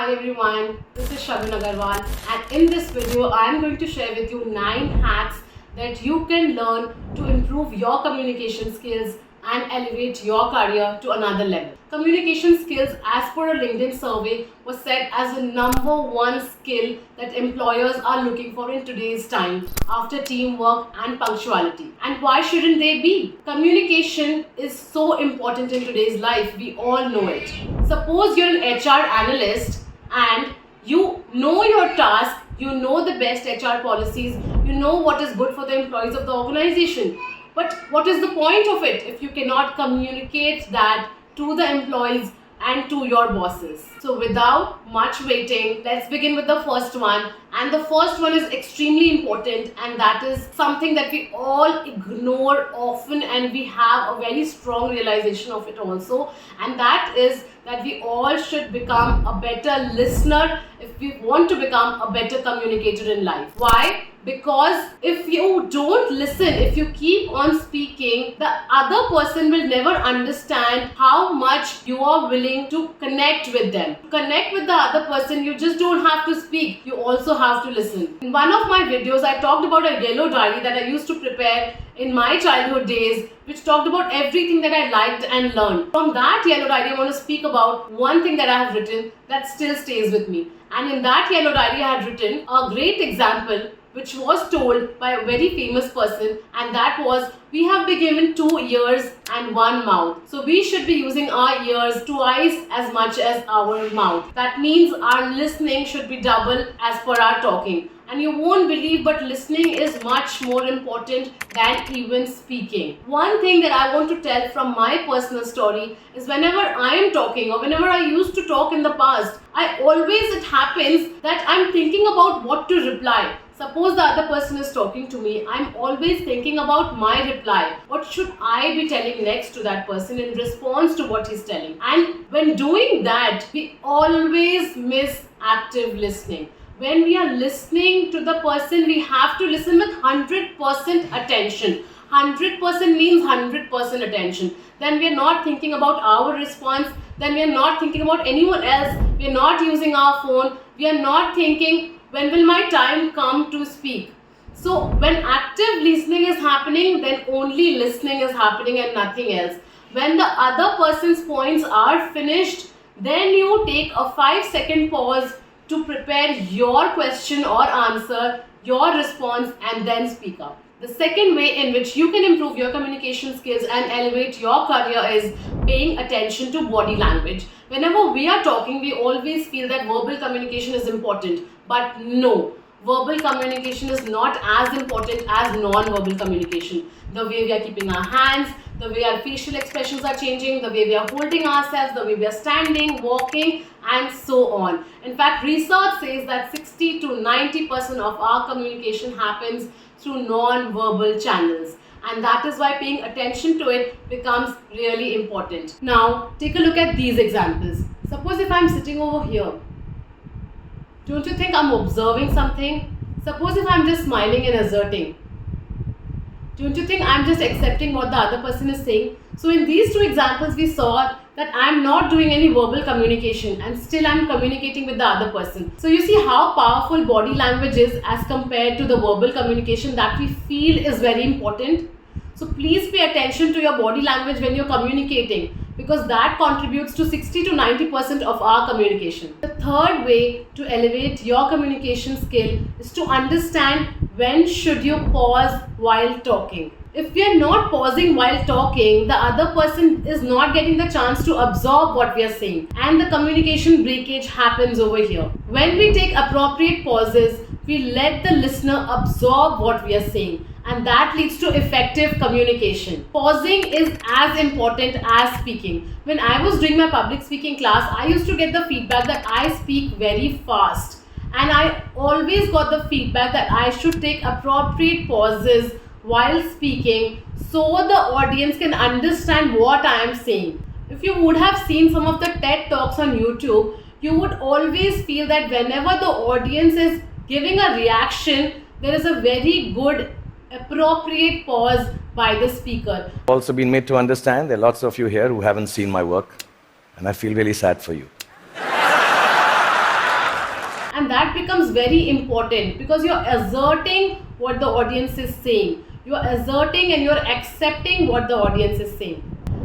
Hi everyone, this is Shagun Agarwal, and in this video I am going to share with you 9 hacks that you can learn to improve your communication skills and elevate your career to another level. Communication skills, as per a LinkedIn survey, was set as the #1 skill that employers are looking for in today's time after teamwork and punctuality. And why shouldn't they be? Communication is so important in today's life, we all know it. Suppose you're an HR analyst and you know your task, you know the best HR policies, you know what is good for the employees of the organization. But what is the point of it if you cannot communicate that to the employees and to your bosses? So without much waiting, let's begin with the first one. And the first one is extremely important, and that is something that we all ignore often, and we have a very strong realization of it also. And that is that we all should become a better listener if we want to become a better communicator in life. Why? Because if you don't listen, if you keep on speaking, the other person will never understand how much you are willing to connect with them. To connect with the other person, you just don't have to speak, you also have to listen. In one of my videos, I talked about a yellow diary that I used to prepare in my childhood days, which talked about everything that I liked and learned. From that yellow diary, I want to speak about one thing that I have written that still stays with me. And in that yellow diary, I had written a great example which was told by a very famous person, and that was, we have been given 2 ears and 1 mouth. So we should be using our ears twice as much as our mouth. That means our listening should be double as per our talking. And you won't believe, but listening is much more important than even speaking. One thing that I want to tell from my personal story is whenever I am talking, or whenever I used to talk in the past, it happens that I'm thinking about what to reply. Suppose the other person is talking to me, I'm always thinking about my reply. What should I be telling next to that person in response to what he's telling? And when doing that, we always miss active listening. When we are listening to the person, we have to listen with 100% attention. 100% means 100% attention. Then we are not thinking about our response. Then we are not thinking about anyone else. We are not using our phone. We are not thinking, when will my time come to speak? So when active listening is happening, then only listening is happening and nothing else. When the other person's points are finished, then you take a 5-second pause to prepare your question or answer, your response, and then speak up. The second way in which you can improve your communication skills and elevate your career is paying attention to body language. Whenever we are talking, we always feel that verbal communication is important. But no, verbal communication is not as important as non-verbal communication. The way we are keeping our hands, the way our facial expressions are changing, the way we are holding ourselves, the way we are standing, walking, and so on. In fact, research says that 60 to 90% of our communication happens through non-verbal channels. And that is why paying attention to it becomes really important. Now, take a look at these examples. Suppose if I'm sitting over here, don't you think I'm observing something? Suppose if I'm just smiling and asserting, don't you think I'm just accepting what the other person is saying? So in these 2 examples, we saw that I'm not doing any verbal communication and still I'm communicating with the other person. So you see how powerful body language is as compared to the verbal communication that we feel is very important. So please pay attention to your body language when you're communicating, because that contributes to 60 to 90% of our communication. The third way to elevate your communication skill is to understand when should you pause while talking. If we are not pausing while talking, the other person is not getting the chance to absorb what we are saying, and the communication breakage happens over here. When we take appropriate pauses, we let the listener absorb what we are saying, and that leads to effective communication. Pausing is as important as speaking. When I was doing my public speaking class, I used to get the feedback that I speak very fast, and I always got the feedback that I should take appropriate pauses while speaking so the audience can understand what I am saying. If you would have seen some of the TED Talks on YouTube, you would always feel that whenever the audience is giving a reaction, there is a very good appropriate pause by the speaker. Also been made to understand there are lots of you here who haven't seen my work, and I feel really sad for you. becomes very important because you're asserting what the audience is saying. You're asserting and you're accepting what the audience is saying.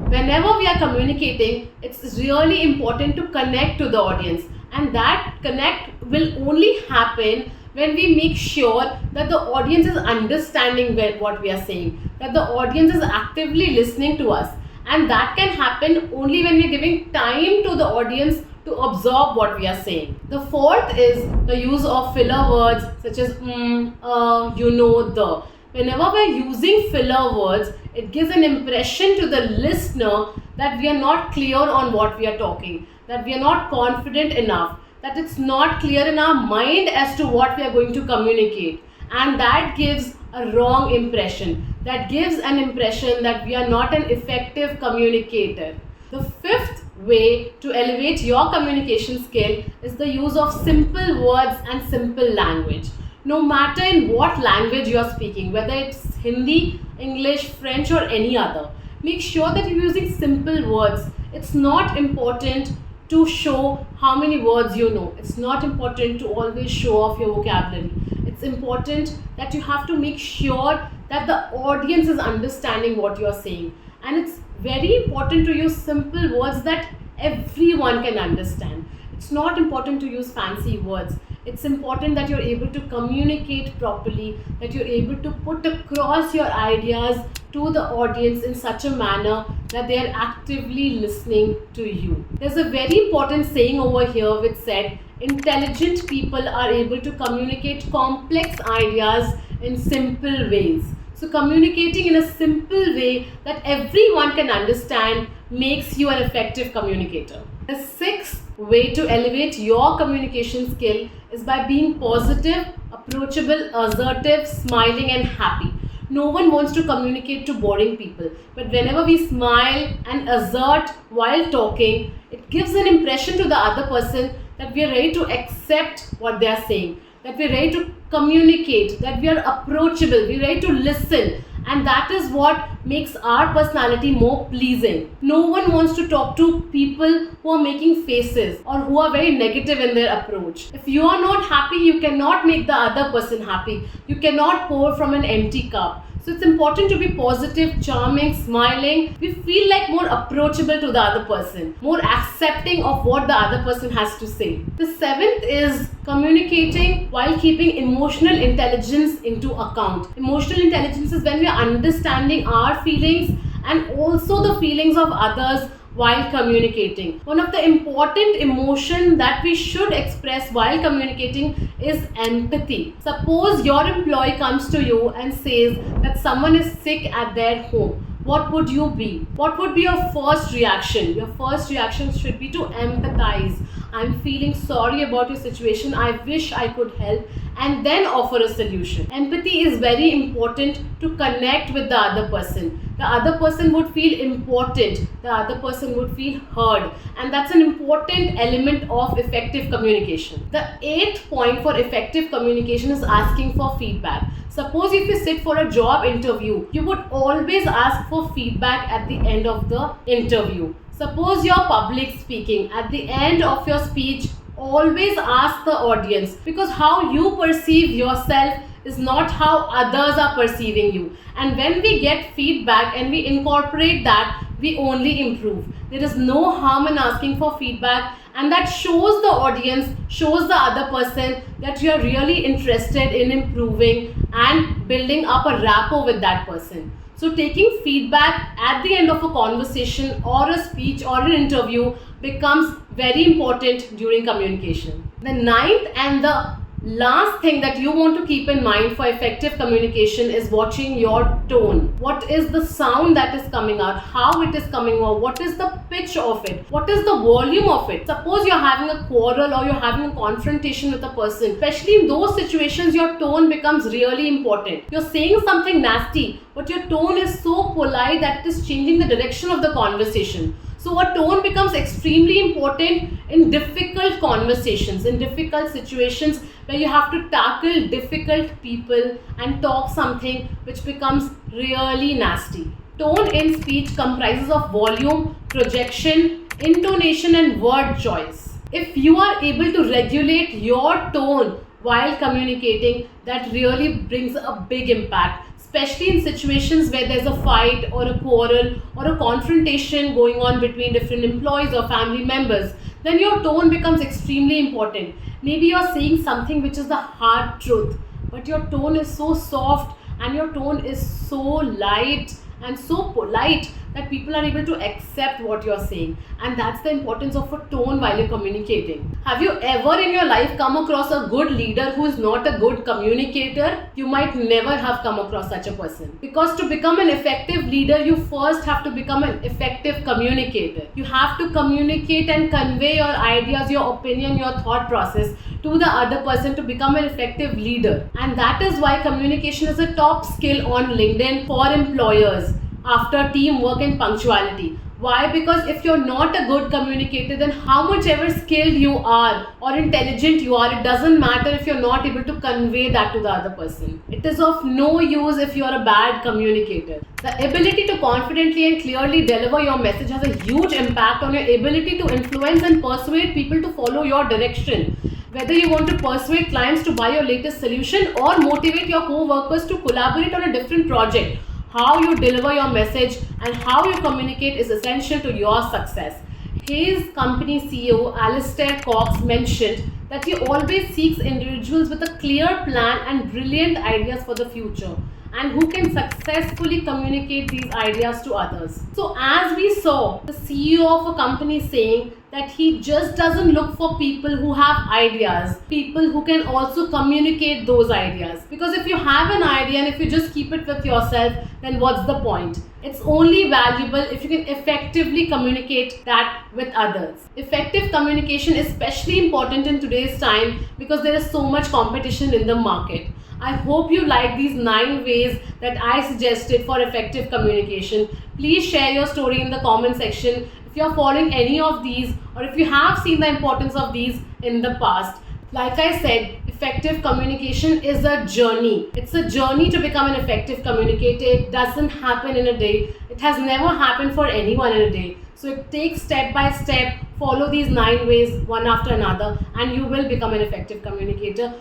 Whenever we are communicating, it's really important to connect to the audience, and that connect will only happen when we make sure that the audience is understanding what we are saying, that the audience is actively listening to us, and that can happen only when we're giving time to the audience to absorb what we are saying. The fourth is the use of filler words such as the. Whenever we're using filler words, it gives an impression to the listener that we are not clear on what we are talking, that we are not confident enough, that it's not clear in our mind as to what we are going to communicate, and that gives a wrong impression. That gives an impression that we are not an effective communicator. The fifth way to elevate your communication skill is the use of simple words and simple language. No matter in what language you are speaking, whether it's Hindi, English, French or any other, make sure that you're using simple words. It's not important to show how many words you know. It's not important to always show off your vocabulary. It's important that you have to make sure that the audience is understanding what you are saying. And it's very important to use simple words that everyone can understand. It's not important to use fancy words. It's important that you're able to communicate properly, that you're able to put across your ideas to the audience in such a manner that they are actively listening to you. There's a very important saying over here which said, intelligent people are able to communicate complex ideas in simple ways. So communicating in a simple way that everyone can understand makes you an effective communicator. The sixth way to elevate your communication skill is by being positive, approachable, assertive, smiling and happy. No one wants to communicate to boring people, but whenever we smile and assert while talking, it gives an impression to the other person that we are ready to accept what they are saying, that we are ready to communicate, that we are approachable, we are ready to listen, and that is what makes our personality more pleasing. No one wants to talk to people who are making faces or who are very negative in their approach. If you are not happy, you cannot make the other person happy. You cannot pour from an empty cup. So it's important to be positive, charming, smiling. We feel like more approachable to the other person, more accepting of what the other person has to say. The seventh is communicating while keeping emotional intelligence into account. Emotional intelligence is when we are understanding our feelings and also the feelings of others while communicating. One of the important emotion that we should express while communicating is empathy. Suppose your employee comes to you and says that someone is sick at their home. What would you be? What would be your first reaction? Your first reaction should be to empathize. I'm feeling sorry about your situation. I wish I could help, and then offer a solution. Empathy is very important to connect with the other person. The other person would feel important. The other person would feel heard. And that's an important element of effective communication. The eighth point for effective communication is asking for feedback. Suppose if you sit for a job interview, you would always ask for feedback at the end of the interview. Suppose you're public speaking, at the end of your speech, always ask the audience, because how you perceive yourself is not how others are perceiving you. And when we get feedback and we incorporate that, we only improve. There is no harm in asking for feedback, and that shows the audience, shows the other person that you are really interested in improving and building up a rapport with that person. So taking feedback at the end of a conversation or a speech or an interview becomes very important during communication. The ninth and the last thing that you want to keep in mind for effective communication is watching your tone. What is the sound that is coming out? How it is coming out? What is the pitch of it? What is the volume of it? Suppose you're having a quarrel or you're having a confrontation with a person. Especially in those situations, your tone becomes really important. You're saying something nasty, but your tone is so polite that it is changing the direction of the conversation. So a tone becomes extremely important in difficult conversations, in difficult situations where you have to tackle difficult people and talk something which becomes really nasty. Tone in speech comprises of volume, projection, intonation and word choice. If you are able to regulate your tone while communicating that really brings a big impact, especially in situations where there's a fight or a quarrel or a confrontation going on between different employees or family members. Then your tone becomes extremely important. Maybe you're saying something which is the hard truth, but your tone is so soft and your tone is so light and so polite that people are able to accept what you're saying. And that's the importance of a tone while you're communicating. Have you ever in your life come across a good leader who is not a good communicator? You might never have come across such a person. Because to become an effective leader, you first have to become an effective communicator. You have to communicate and convey your ideas, your opinion, your thought process to the other person to become an effective leader. And that is why communication is a top skill on LinkedIn for employers after teamwork and punctuality. Why? Because if you're not a good communicator, then how much ever skilled you are or intelligent you are, it doesn't matter if you're not able to convey that to the other person. It is of no use if you're a bad communicator. The ability to confidently and clearly deliver your message has a huge impact on your ability to influence and persuade people to follow your direction. Whether you want to persuade clients to buy your latest solution or motivate your co-workers to collaborate on a different project, how you deliver your message and how you communicate is essential to your success. His company CEO, Alistair Cox, mentioned that he always seeks individuals with a clear plan and brilliant ideas for the future, and who can successfully communicate these ideas to others. So as we saw, the CEO of a company saying that he just doesn't look for people who have ideas, people who can also communicate those ideas. Because if you have an idea and if you just keep it with yourself, then what's the point? It's only valuable if you can effectively communicate that with others. Effective communication is especially important in today's time because there is so much competition in the market. I hope you like these 9 ways that I suggested for effective communication. Please share your story in the comment section if you're following any of these or if you have seen the importance of these in the past. Like I said, effective communication is a journey. It's a journey to become an effective communicator. It doesn't happen in a day. It has never happened for anyone in a day. So it takes step by step, follow these 9 ways one after another, and you will become an effective communicator.